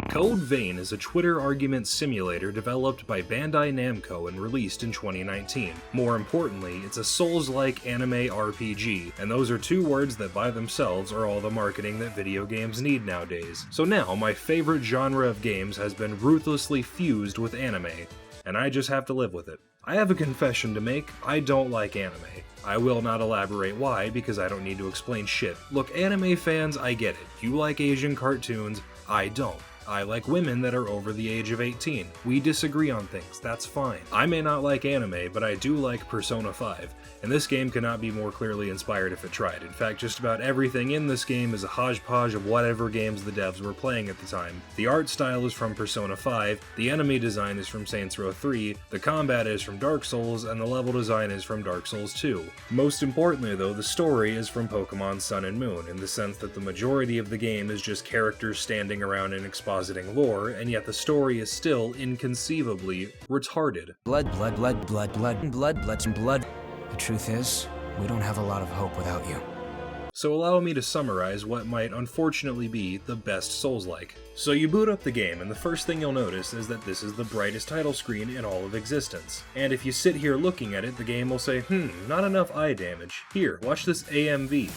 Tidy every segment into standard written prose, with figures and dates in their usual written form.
Code Vein is a Twitter argument simulator developed by Bandai Namco and released in 2019. More importantly, it's a Souls-like anime RPG, and those are two words that by themselves are all the marketing that video games need nowadays. So now, my favorite genre of games has been ruthlessly fused with anime, and I just have to live with it. I have a confession to make: I don't like anime. I will not elaborate why, because I don't need to explain shit. Look, anime fans, I get it. You like Asian cartoons, I don't. I like women that are over the age of 18. We disagree on things, that's fine. I may not like anime, but I do like Persona 5, and this game cannot be more clearly inspired if it tried. In fact, just about everything in this game is a hodgepodge of whatever games the devs were playing at the time. The art style is from Persona 5, the enemy design is from Saints Row 3, the combat is from Dark Souls, and the level design is from Dark Souls 2. Most importantly though, the story is from Pokemon Sun and Moon, in the sense that the majority of the game is just characters standing around and expositing lore, and yet the story is still inconceivably retarded. Blood. The truth is, we don't have a lot of hope without you. So allow me to summarize what might unfortunately be the best Souls-like. So you boot up the game, and the first thing you'll notice is that this is the brightest title screen in all of existence. And if you sit here looking at it, the game will say, not enough eye damage. Here, watch this AMV.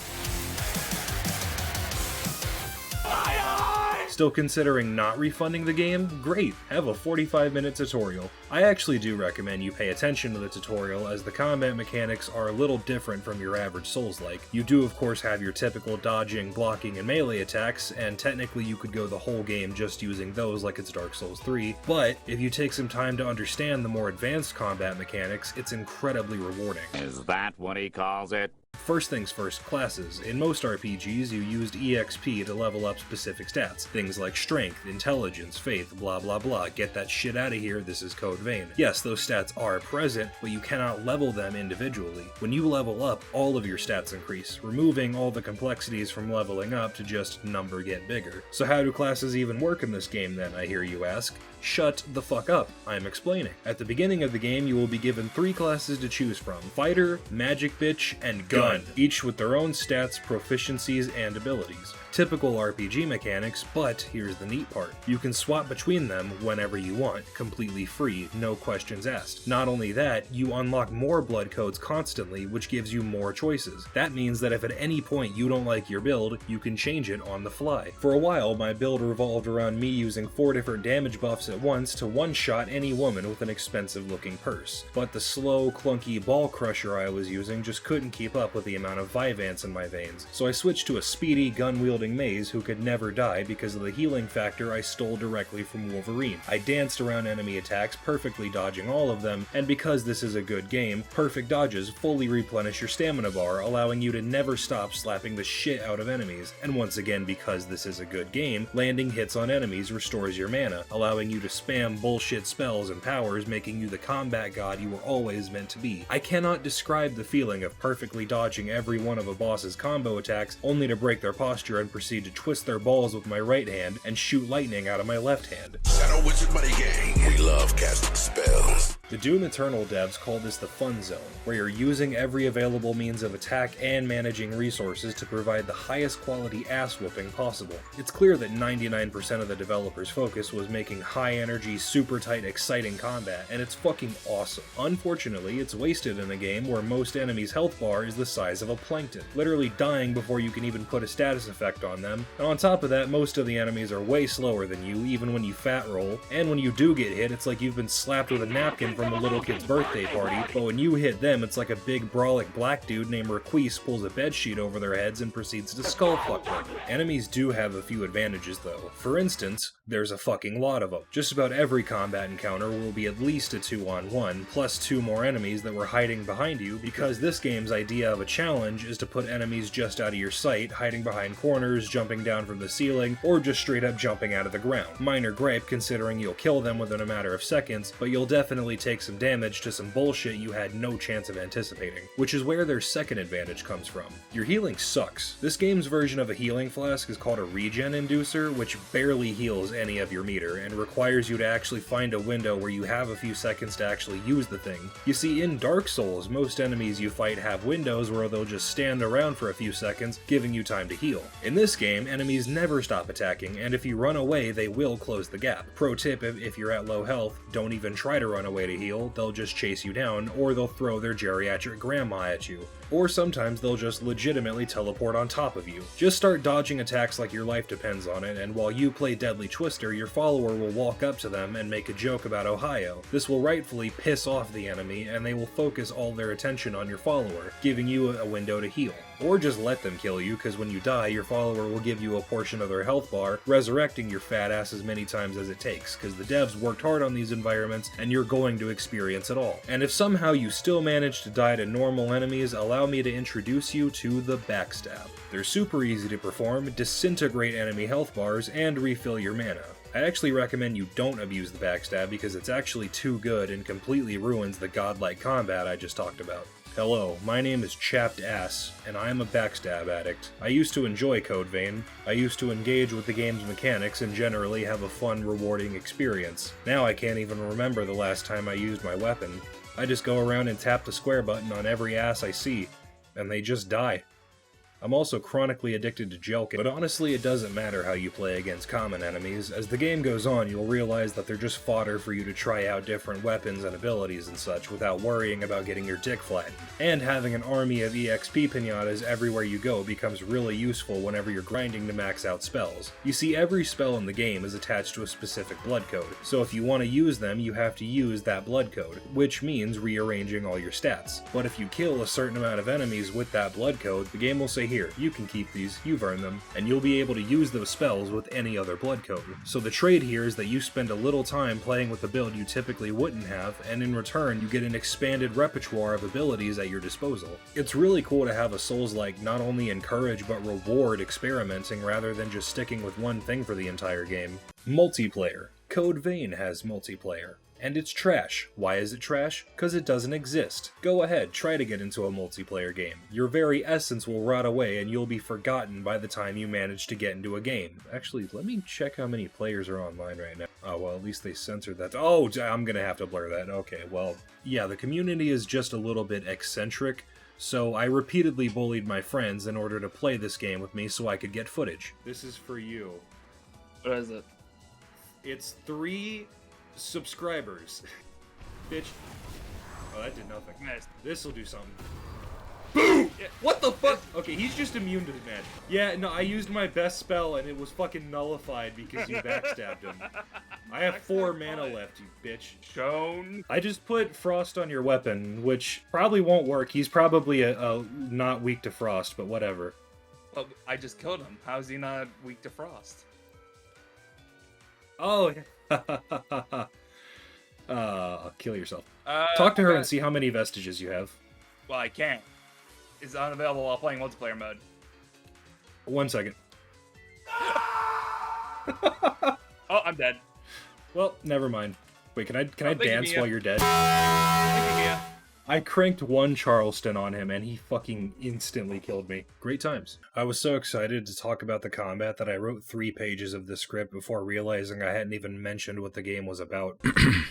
Still considering not refunding the game? Great, have a 45-minute tutorial. I actually do recommend you pay attention to the tutorial, as the combat mechanics are a little different from your average Souls-like. You do of course have your typical dodging, blocking, and melee attacks, and technically you could go the whole game just using those like it's Dark Souls 3, but if you take some time to understand the more advanced combat mechanics, it's incredibly rewarding. Is that what he calls it? First things first, classes. In most RPGs, you used EXP to level up specific stats. Things like strength, intelligence, faith, blah blah blah. Get that shit out of here, this is Code Vein. Yes, those stats are present, but you cannot level them individually. When you level up, all of your stats increase, removing all the complexities from leveling up to just number get bigger. So how do classes even work in this game then, I hear you ask? Shut the fuck up, I'm explaining. At the beginning of the game, you will be given 3 classes to choose from: Fighter, Magic Bitch, and Gun, each with their own stats, proficiencies, and abilities. Typical RPG mechanics, but here's the neat part. You can swap between them whenever you want, completely free, no questions asked. Not only that, you unlock more blood codes constantly, which gives you more choices. That means that if at any point you don't like your build, you can change it on the fly. For a while, my build revolved around me using 4 different damage buffs at once to one-shot any woman with an expensive-looking purse. But the slow, clunky ball crusher I was using just couldn't keep up with the amount of Vyvanse in my veins, so I switched to a speedy, gun-wielding maze who could never die because of the healing factor I stole directly from Wolverine. I danced around enemy attacks, perfectly dodging all of them, and because this is a good game, perfect dodges fully replenish your stamina bar, allowing you to never stop slapping the shit out of enemies. And once again, because this is a good game, landing hits on enemies restores your mana, allowing you to spam bullshit spells and powers, making you the combat god you were always meant to be. I cannot describe the feeling of perfectly dodging every one of a boss's combo attacks, only to break their posture and proceed to twist their balls with my right hand and shoot lightning out of my left hand. Shadow Wizard Money Gang, we love casting spells. The Doom Eternal devs call this the fun zone, where you're using every available means of attack and managing resources to provide the highest quality ass-whooping possible. It's clear that 99% of the developers' focus was making high-energy, super tight, exciting combat, and it's fucking awesome. Unfortunately, it's wasted in a game where most enemies' health bar is the size of a plankton, literally dying before you can even put a status effect on them, and on top of that, most of the enemies are way slower than you, even when you fat roll, and when you do get hit, it's like you've been slapped with a napkin from a little kid's birthday party, but when you hit them, it's like a big brolic black dude named Requise pulls a bedsheet over their heads and proceeds to skullfuck them. Enemies do have a few advantages though. For instance, there's a fucking lot of them. Just about every combat encounter will be at least a 2-on-1, plus 2 more enemies that were hiding behind you, because this game's idea of a challenge is to put enemies just out of your sight, hiding behind corners, jumping down from the ceiling, or just straight up jumping out of the ground. Minor gripe considering you'll kill them within a matter of seconds, but you'll definitely take some damage to some bullshit you had no chance of anticipating, which is where their second advantage comes from. Your healing sucks. This game's version of a healing flask is called a regen inducer, which barely heals any of your meter, and requires you to actually find a window where you have a few seconds to actually use the thing. You see, in Dark Souls, most enemies you fight have windows where they'll just stand around for a few seconds, giving you time to heal. In this game, enemies never stop attacking, and if you run away, they will close the gap. Pro tip, if you're at low health, don't even try to run away to heal, they'll just chase you down, or they'll throw their geriatric grandma at you. Or sometimes they'll just legitimately teleport on top of you. Just start dodging attacks like your life depends on it, and while you play Deadly Twister, your follower will walk up to them and make a joke about Ohio. This will rightfully piss off the enemy, and they will focus all their attention on your follower, giving you a window to heal. Or just let them kill you, because when you die, your follower will give you a portion of their health bar, resurrecting your fat ass as many times as it takes, because the devs worked hard on these environments, and you're going to experience it all. And if somehow you still manage to die to normal enemies, allow me to introduce you to the backstab. They're super easy to perform, disintegrate enemy health bars, and refill your mana. I actually recommend you don't abuse the backstab because it's actually too good and completely ruins the godlike combat I just talked about. Hello, my name is Chapped Ass, and I am a backstab addict. I used to enjoy Code Vein. I used to engage with the game's mechanics and generally have a fun, rewarding experience. Now I can't even remember the last time I used my weapon. I just go around and tap the square button on every ass I see, and they just die. I'm also chronically addicted to Jelkin, but honestly it doesn't matter how you play against common enemies. As the game goes on, you'll realize that they're just fodder for you to try out different weapons and abilities and such without worrying about getting your dick flattened. And having an army of EXP pinatas everywhere you go becomes really useful whenever you're grinding to max out spells. You see, every spell in the game is attached to a specific blood code, so if you want to use them, you have to use that blood code, which means rearranging all your stats. But if you kill a certain amount of enemies with that blood code, the game will say, here, you can keep these, you've earned them, and you'll be able to use those spells with any other blood code. So the trade here is that you spend a little time playing with a build you typically wouldn't have, and in return you get an expanded repertoire of abilities at your disposal. It's really cool to have a Souls-like not only encourage but reward experimenting rather than just sticking with one thing for the entire game. Multiplayer. Code Vein has multiplayer. And it's trash. Why is it trash? Because it doesn't exist. Go ahead, try to get into a multiplayer game. Your very essence will rot away and you'll be forgotten by the time you manage to get into a game. Actually, let me check how many players are online right now. Oh, well, at least they censored that. Oh, I'm gonna have to blur that. Okay, well, yeah, the community is just a little bit eccentric, so I repeatedly bullied my friends in order to play this game with me so I could get footage. This is for you. What is it? It's 3 subscribers. Bitch. Oh, that did nothing. Nice. This'll do something. Boom! Yeah. What the fuck? Okay, he's just immune to the magic. Yeah, no, I used my best spell and it was fucking nullified because you backstabbed him. I have 4 mana left, you bitch. Shown. I just put frost on your weapon, which probably won't work. He's probably a not weak to frost, but whatever. Well, I just killed him. How is he not weak to frost? Oh, kill yourself. Talk to her and see how many vestiges you have. Well, I can't. It's unavailable while playing multiplayer mode. 1 second. Oh, I'm dead. Well, never mind. Wait, can I dance while you're dead? Yeah. I cranked 1 Charleston on him and he fucking instantly killed me. Great times. I was so excited to talk about the combat that I wrote 3 pages of the script before realizing I hadn't even mentioned what the game was about.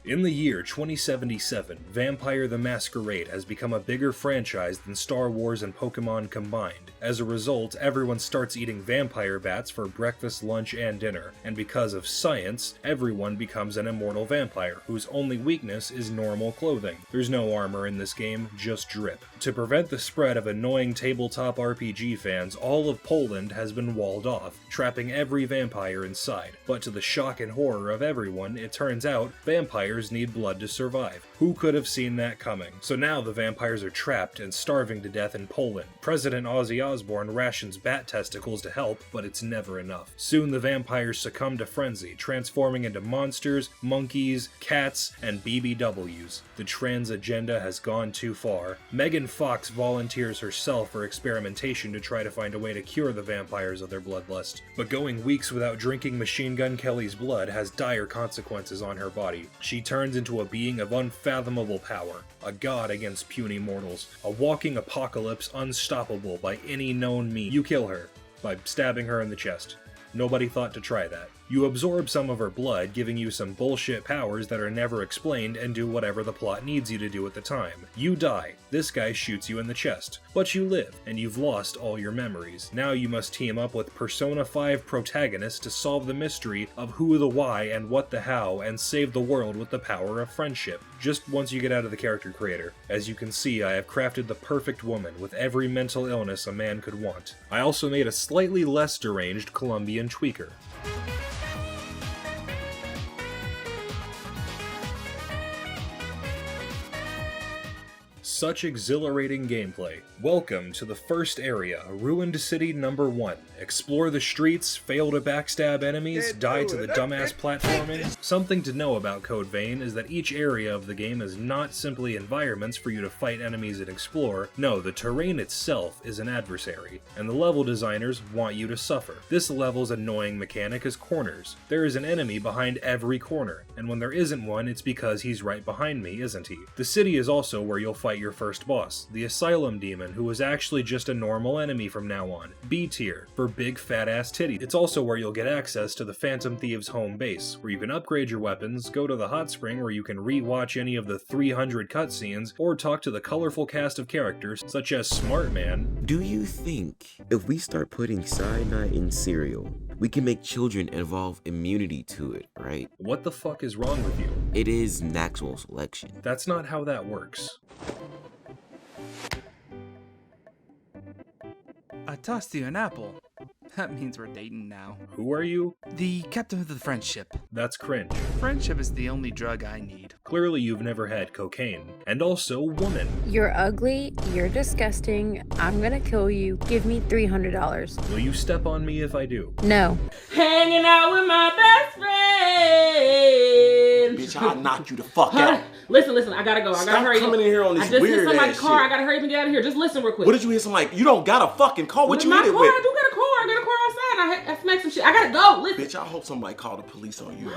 In the year 2077, Vampire the Masquerade has become a bigger franchise than Star Wars and Pokemon combined. As a result, everyone starts eating vampire bats for breakfast, lunch, and dinner. And because of science, everyone becomes an immortal vampire, whose only weakness is normal clothing. There's no armor in this game, just drip. To prevent the spread of annoying tabletop RPG fans, all of Poland has been walled off, trapping every vampire inside. But to the shock and horror of everyone, it turns out vampires need blood to survive. Who could have seen that coming? So now the vampires are trapped and starving to death in Poland. President Ozzy Osbourne rations bat testicles to help, but it's never enough. Soon the vampires succumb to frenzy, transforming into monsters, monkeys, cats, and BBWs. The trans agenda has gone gone too far. Megan Fox volunteers herself for experimentation to try to find a way to cure the vampires of their bloodlust. But going weeks without drinking Machine Gun Kelly's blood has dire consequences on her body. She turns into a being of unfathomable power, a god against puny mortals, a walking apocalypse unstoppable by any known means. You kill her by stabbing her in the chest. Nobody thought to try that. You absorb some of her blood, giving you some bullshit powers that are never explained and do whatever the plot needs you to do at the time. You die. This guy shoots you in the chest. But you live, and you've lost all your memories. Now you must team up with Persona 5 protagonists to solve the mystery of who the why and what the how, and save the world with the power of friendship. Just once you get out of the character creator. As you can see, I have crafted the perfect woman with every mental illness a man could want. I also made a slightly less deranged Colombian tweaker. Such exhilarating gameplay. Welcome to the first area, Ruined City number 1. Explore the streets, fail to backstab enemies, die to the dumbass platforming. Something to know about Code Vein is that each area of the game is not simply environments for you to fight enemies and explore. No, the terrain itself is an adversary, and the level designers want you to suffer. This level's annoying mechanic is corners. There is an enemy behind every corner, and when there isn't one, it's because he's right behind me, isn't he? The city is also where you'll fight your first boss, the Asylum Demon, who is actually just a normal enemy from now on. B tier, for big fat ass titties. It's also where you'll get access to the Phantom Thieves' home base, where you can upgrade your weapons, go to the hot spring where you can re-watch any of the 300 cutscenes, or talk to the colorful cast of characters such as Smart Man. Do you think if we start putting cyanide in cereal, we can make children evolve immunity to it, right? What the fuck is wrong with you? It is natural selection. That's not how that works. I tossed you an apple. That means we're dating now. Who are you? The captain of the friendship. That's cringe. Friendship is the only drug I need. Clearly you've never had cocaine. And also, woman. You're ugly, you're disgusting, I'm gonna kill you, give me $300. Will you step on me if I do? No. Hanging out with my best friend. Bitch, I'll knock you the fuck out. Listen, I gotta go. I gotta hurry. Stop coming in here on this weird ass shit. I just hit somebody's car. I gotta hurry up and get out of here. Just listen real quick. What did you hit somebody? You don't got a fucking car. What you hit it with? I do got a car. I got a car outside. I smacked some shit. I gotta go. Listen. Bitch, I hope somebody called the police on you.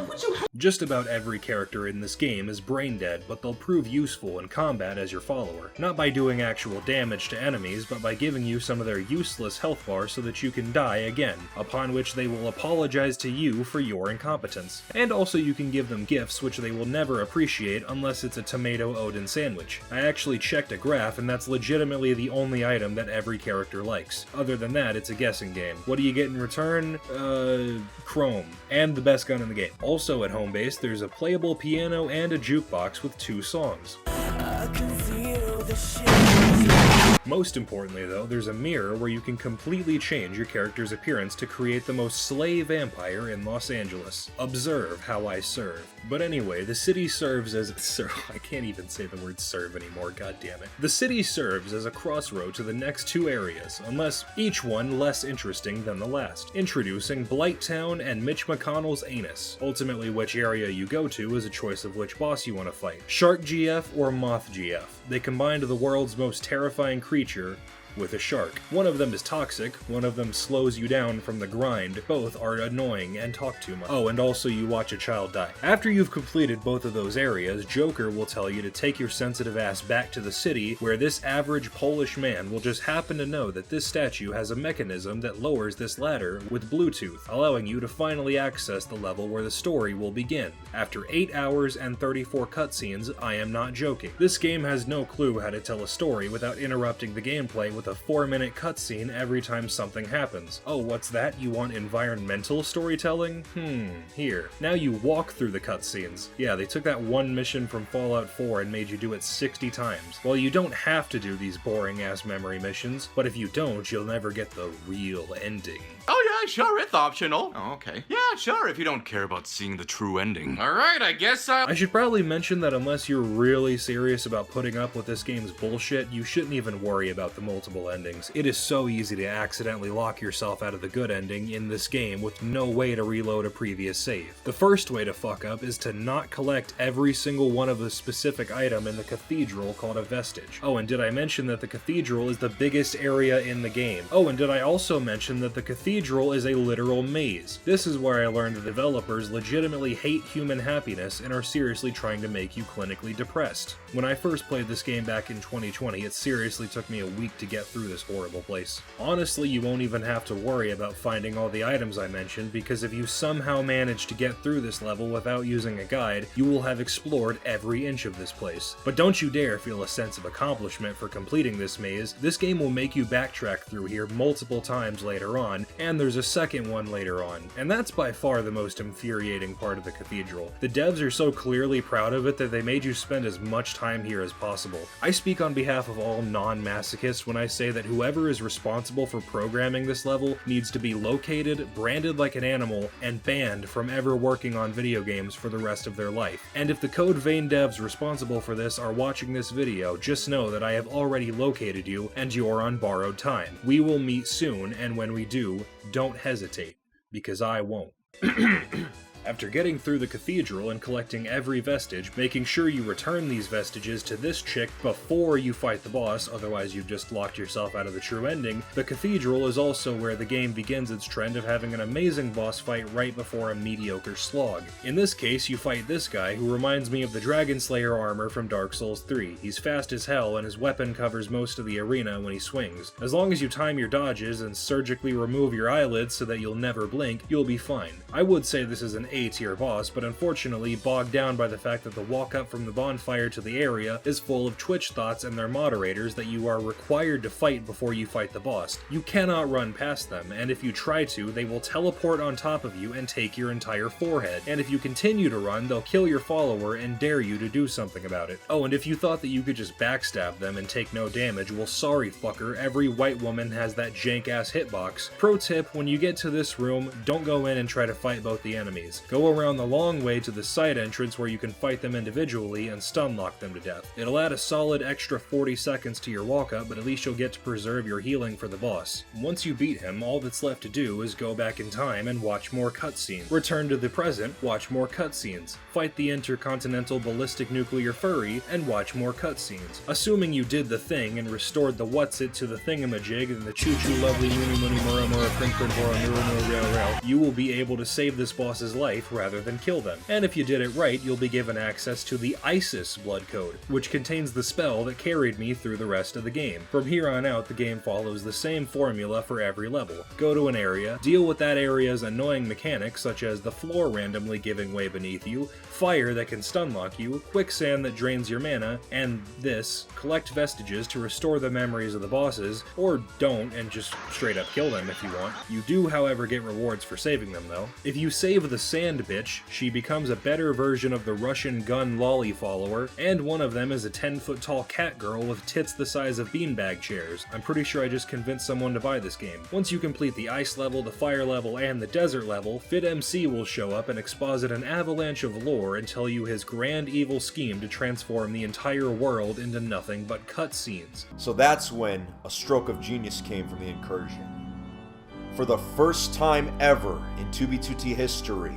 Just about every character in this game is brain dead, but they'll prove useful in combat as your follower. Not by doing actual damage to enemies, but by giving you some of their useless health bars so that you can die again, upon which they will apologize to you for your incompetence. And also you can give them gifts which they will never appreciate unless it's a tomato Odin sandwich. I actually checked a graph and that's legitimately the only item that every character likes. Other than that, it's a guessing game. What do you get in return? Chrome. And the best gun in the game. Also at home base, there's a playable piano and a jukebox with 2 songs. Most importantly though, there's a mirror where you can completely change your character's appearance to create the most slay vampire in Los Angeles. Observe how I serve. But anyway, the city serves as I can't even say the word serve anymore, god damn it. The city serves as a crossroad to the next 2 areas, unless each one less interesting than the last. Introducing Blighttown and Mitch McConnell's anus. Ultimately, which area you go to is a choice of which boss you want to fight. Shark GF or Moth GF. They combined the world's most terrifying creature with a shark. One of them is toxic, one of them slows you down from the grind, both are annoying and talk too much. Oh, and also you watch a child die. After you've completed both of those areas, Joker will tell you to take your sensitive ass back to the city, where this average Polish man will just happen to know that this statue has a mechanism that lowers this ladder with Bluetooth, allowing you to finally access the level where the story will begin. After 8 hours and 34 cutscenes, I am not joking. This game has no clue how to tell a story without interrupting the gameplay with a 4-minute cutscene every time something happens. Oh, what's that? You want environmental storytelling? Here. Now you walk through the cutscenes. Yeah, they took that one mission from Fallout 4 and made you do it 60 times. Well, you don't have to do these boring-ass memory missions, but if you don't, you'll never get the real ending. Oh yeah, sure, it's optional. Oh, okay. Yeah, sure, if you don't care about seeing the true ending. Alright, I guess I should probably mention that unless you're really serious about putting up with this game's bullshit, you shouldn't even worry about the multiple multiple endings. It is so easy to accidentally lock yourself out of the good ending in this game with no way to reload a previous save. The first way to fuck up is to not collect every single one of the specific item in the cathedral called a vestige. Oh, and did I mention that the cathedral is the biggest area in the game? Oh, and did I also mention that the cathedral is a literal maze? This is where I learned the developers legitimately hate human happiness and are seriously trying to make you clinically depressed. When I first played this game back in 2020, it seriously took me a week to get through this horrible place. Honestly, you won't even have to worry about finding all the items I mentioned, because if you somehow manage to get through this level without using a guide, you will have explored every inch of this place. But don't you dare feel a sense of accomplishment for completing this maze. This game will make you backtrack through here multiple times later on, and there's a second one later on. And that's by far the most infuriating part of the cathedral. The devs are so clearly proud of it that they made you spend as much time here as possible. I speak on behalf of all non-masochists when I say that whoever is responsible for programming this level needs to be located, branded like an animal, and banned from ever working on video games for the rest of their life. And if the Code Vein devs responsible for this are watching this video, just know that I have already located you and you're on borrowed time. We will meet soon, and when we do, don't hesitate, because I won't. After getting through the cathedral and collecting every vestige, making sure you return these vestiges to this chick before you fight the boss, otherwise you've just locked yourself out of the true ending, the cathedral is also where the game begins its trend of having an amazing boss fight right before a mediocre slog. In this case, you fight this guy, who reminds me of the Dragon Slayer armor from Dark Souls 3. He's fast as hell, and his weapon covers most of the arena when he swings. As long as you time your dodges and surgically remove your eyelids so that you'll never blink, you'll be fine. I would say this is an A-tier boss, but unfortunately bogged down by the fact that the walk up from the bonfire to the area is full of Twitch thoughts and their moderators that you are required to fight before you fight the boss. You cannot run past them, and if you try to, they will teleport on top of you and take your entire forehead. And if you continue to run, they'll kill your follower and dare you to do something about it. Oh, and if you thought that you could just backstab them and take no damage, well sorry fucker, every white woman has that jank-ass hitbox. Pro tip, when you get to this room, don't go in and try to fight both the enemies. Go around the long way to the side entrance where you can fight them individually and stun lock them to death. It'll add a solid extra 40 seconds to your walk up, but at least you'll get to preserve your healing for the boss. Once you beat him, all that's left to do is go back in time and watch more cutscenes. Return to the present, watch more cutscenes. Fight the intercontinental ballistic nuclear furry, and watch more cutscenes. Assuming you did the thing and restored the what's-it to the thingamajig and the choo-choo lovely moony moony mura mura prink prink mura mura mura rail rail, you will be able to save this boss's life rather than kill them. And if you did it right, you'll be given access to the ISIS blood code, which contains the spell that carried me through the rest of the game. From here on out, the game follows the same formula for every level. Go to an area, deal with that area's annoying mechanics such as the floor randomly giving way beneath you, fire that can stun lock you, quicksand that drains your mana, and this, collect vestiges to restore the memories of the bosses, or don't and just straight up kill them if you want. You do, however, get rewards for saving them though. If you save the sand bitch, she becomes a better version of the Russian gun lolly follower, and one of them is a 10-foot tall cat girl with tits the size of beanbag chairs. I'm pretty sure I just convinced someone to buy this game. Once you complete the ice level, the fire level, and the desert level, Fit MC will show up and exposit an avalanche of lore and tell you his grand evil scheme to transform the entire world into nothing but cutscenes. So that's when a stroke of genius came from the incursion. For the first time ever in 2B2T history,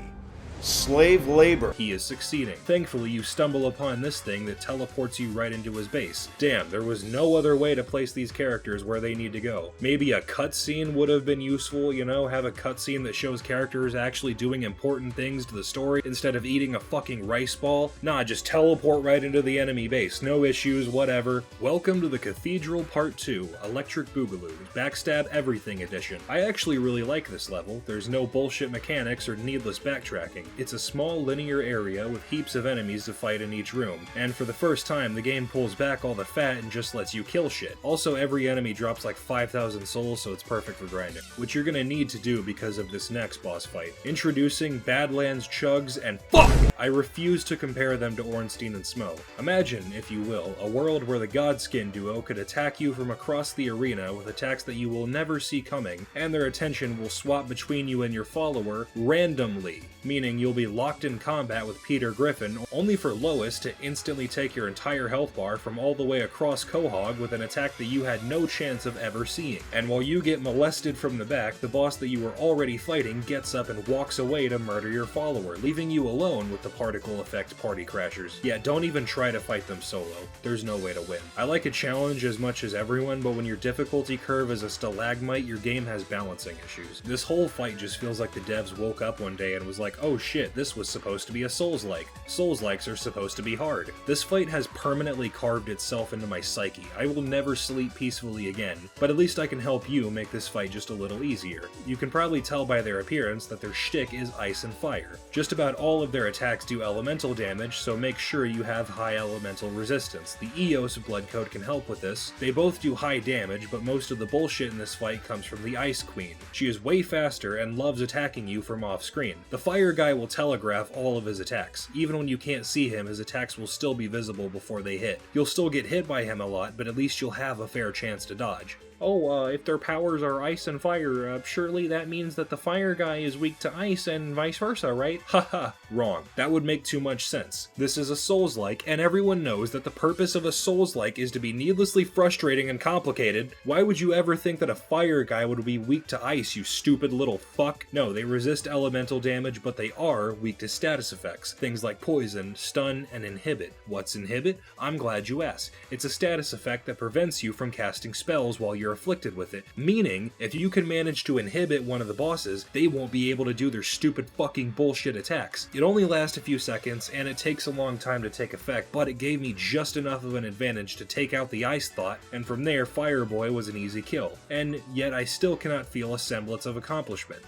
slave labor. He is succeeding. Thankfully, you stumble upon this thing that teleports you right into his base. Damn, there was no other way to place these characters where they need to go. Maybe a cutscene would have been useful, you know, have a cutscene that shows characters actually doing important things to the story instead of eating a fucking rice ball. Nah, just teleport right into the enemy base. No issues, whatever. Welcome to the Cathedral Part 2, Electric Boogaloo, Backstab Everything Edition. I actually really like this level. There's no bullshit mechanics or needless backtracking. It's a small linear area with heaps of enemies to fight in each room, and for the first time the game pulls back all the fat and just lets you kill shit. Also, every enemy drops like 5,000 souls, so it's perfect for grinding, which you're gonna need to do because of this next boss fight. Introducing Badlands Chugs and fuck! I refuse to compare them to Ornstein and Smo. Imagine, if you will, a world where the Godskin duo could attack you from across the arena with attacks that you will never see coming, and their attention will swap between you and your follower randomly, meaning scene, you'll be locked in combat with Peter Griffin, only for Lois to instantly take your entire health bar from all the way across Quahog with an attack that you had no chance of ever seeing. And while you get molested from the back, the boss that you were already fighting gets up and walks away to murder your follower, leaving you alone with the particle effect party crashers. Yeah, don't even try to fight them solo. There's no way to win. I like a challenge as much as everyone, but when your difficulty curve is a stalagmite, your game has balancing issues. This whole fight just feels like the devs woke up one day and was like, oh shit, this was supposed to be a Souls-like. Souls-likes are supposed to be hard. This fight has permanently carved itself into my psyche. I will never sleep peacefully again, but at least I can help you make this fight just a little easier. You can probably tell by their appearance that their shtick is ice and fire. Just about all of their attacks do elemental damage, so make sure you have high elemental resistance. The Eos blood code can help with this. They both do high damage, but most of the bullshit in this fight comes from the Ice Queen. She is way faster and loves attacking you from off screen. The fire guy will telegraph all of his attacks. Even when you can't see him, his attacks will still be visible before they hit. You'll still get hit by him a lot, but at least you'll have a fair chance to dodge. Oh, if their powers are ice and fire, surely that means that the fire guy is weak to ice and vice versa, right? Haha, wrong. That would make too much sense. This is a Souls-like, and everyone knows that the purpose of a Souls-like is to be needlessly frustrating and complicated. Why would you ever think that a fire guy would be weak to ice, you stupid little fuck? No, they resist elemental damage, but they are weak to status effects. Things like poison, stun, and inhibit. What's inhibit? I'm glad you asked. It's a status effect that prevents you from casting spells while you're afflicted with it, meaning if you can manage to inhibit one of the bosses, they won't be able to do their stupid fucking bullshit attacks. It only lasts a few seconds, and it takes a long time to take effect, but it gave me just enough of an advantage to take out the ice thought, and from there Fireboy was an easy kill. And yet I still cannot feel a semblance of accomplishment.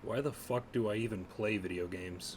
Why the fuck do I even play video games?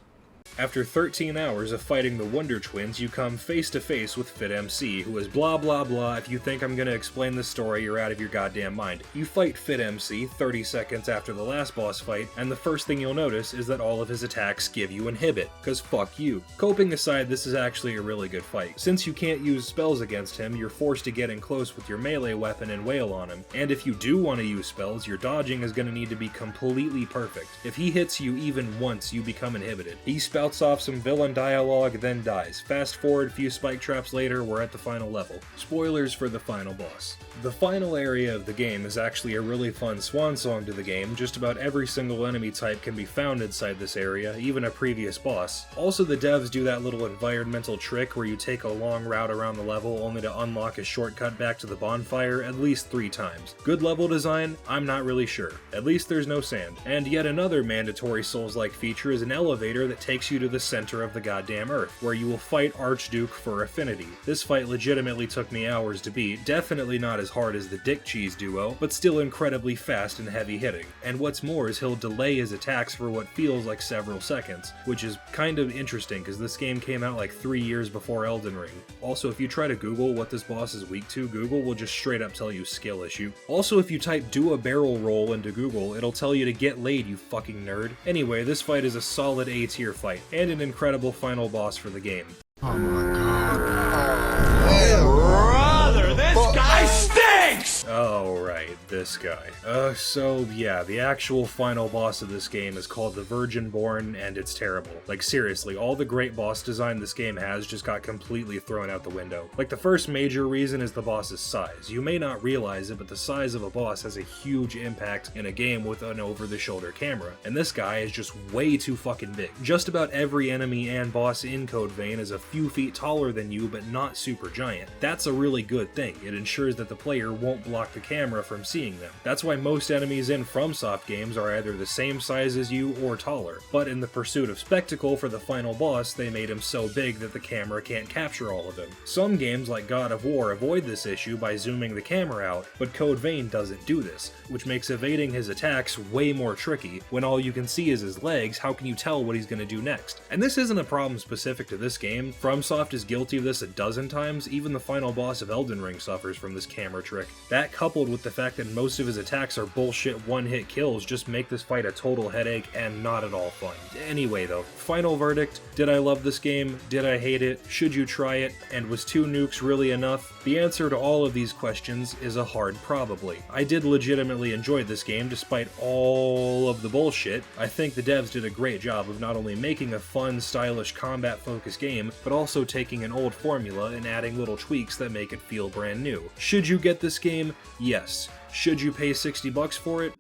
After 13 hours of fighting the Wonder Twins, you come face to face with Fit MC, who is blah blah blah. If you think I'm gonna explain the story, you're out of your goddamn mind. You fight Fit MC 30 seconds after the last boss fight, and the first thing you'll notice is that all of his attacks give you inhibit, cause fuck you. Coping aside, this is actually a really good fight. Since you can't use spells against him, you're forced to get in close with your melee weapon and wail on him, and if you do want to use spells, your dodging is gonna need to be completely perfect. If he hits you even once, you become inhibited. He spouts off some villain dialogue, then dies. Fast forward a few spike traps later, we're at the final level. Spoilers for the final boss. The final area of the game is actually a really fun swan song to the game. Just about every single enemy type can be found inside this area, even a previous boss. Also, the devs do that little environmental trick where you take a long route around the level only to unlock a shortcut back to the bonfire at least 3 times. Good level design? I'm not really sure. At least there's no sand. And yet another mandatory Souls-like feature is an elevator that takes you to the center of the goddamn earth, where you will fight Archduke for affinity. This fight legitimately took me hours to beat, definitely not as hard as the Dick Cheese duo, but still incredibly fast and heavy hitting. And what's more is he'll delay his attacks for what feels like several seconds, which is kind of interesting because this game came out like 3 years before Elden Ring. Also, if you try to Google what this boss is weak to, Google will just straight up tell you skill issue. Also, if you type do a barrel roll into Google, it'll tell you to get laid, you fucking nerd. Anyway, this fight is a solid A tier fight, and an incredible final boss for the game. Oh my god. Hey, brother, this guy stinks! Oh, right, this guy. So yeah, the actual final boss of this game is called the Virgin-Born, and it's terrible. Like seriously, all the great boss design this game has just got completely thrown out the window. Like the first major reason is the boss's size. You may not realize it, but the size of a boss has a huge impact in a game with an over-the-shoulder camera, and this guy is just way too fucking big. Just about every enemy and boss in Code Vein is a few feet taller than you, but not super giant. That's a really good thing. It ensures that the player won't block the camera from seeing them. That's why most enemies in FromSoft games are either the same size as you or taller, but in the pursuit of spectacle for the final boss, they made him so big that the camera can't capture all of him. Some games like God of War avoid this issue by zooming the camera out, but Code Vein doesn't do this, which makes evading his attacks way more tricky. When all you can see is his legs, how can you tell what he's gonna do next? And this isn't a problem specific to this game. FromSoft is guilty of this a dozen times. Even the final boss of Elden Ring suffers from this camera trick. That coupled with the fact that and most of his attacks are bullshit one-hit kills, just make this fight a total headache and not at all fun. Anyway though, final verdict, did I love this game? Did I hate it? Should you try it? And was 2 nukes really enough? The answer to all of these questions is a hard probably. I did legitimately enjoy this game despite all of the bullshit. I think the devs did a great job of not only making a fun, stylish, combat-focused game, but also taking an old formula and adding little tweaks that make it feel brand new. Should you get this game? Yes. Should you pay $60 for it?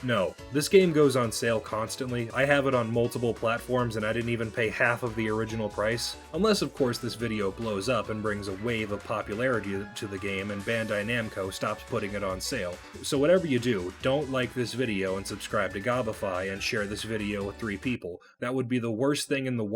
No. This game goes on sale constantly. I have it on multiple platforms and I didn't even pay half of the original price. Unless of course this video blows up and brings a wave of popularity to the game and Bandai Namco stops putting it on sale. So whatever you do, don't like this video and subscribe to Gabify and share this video with 3 people. That would be the worst thing in the world.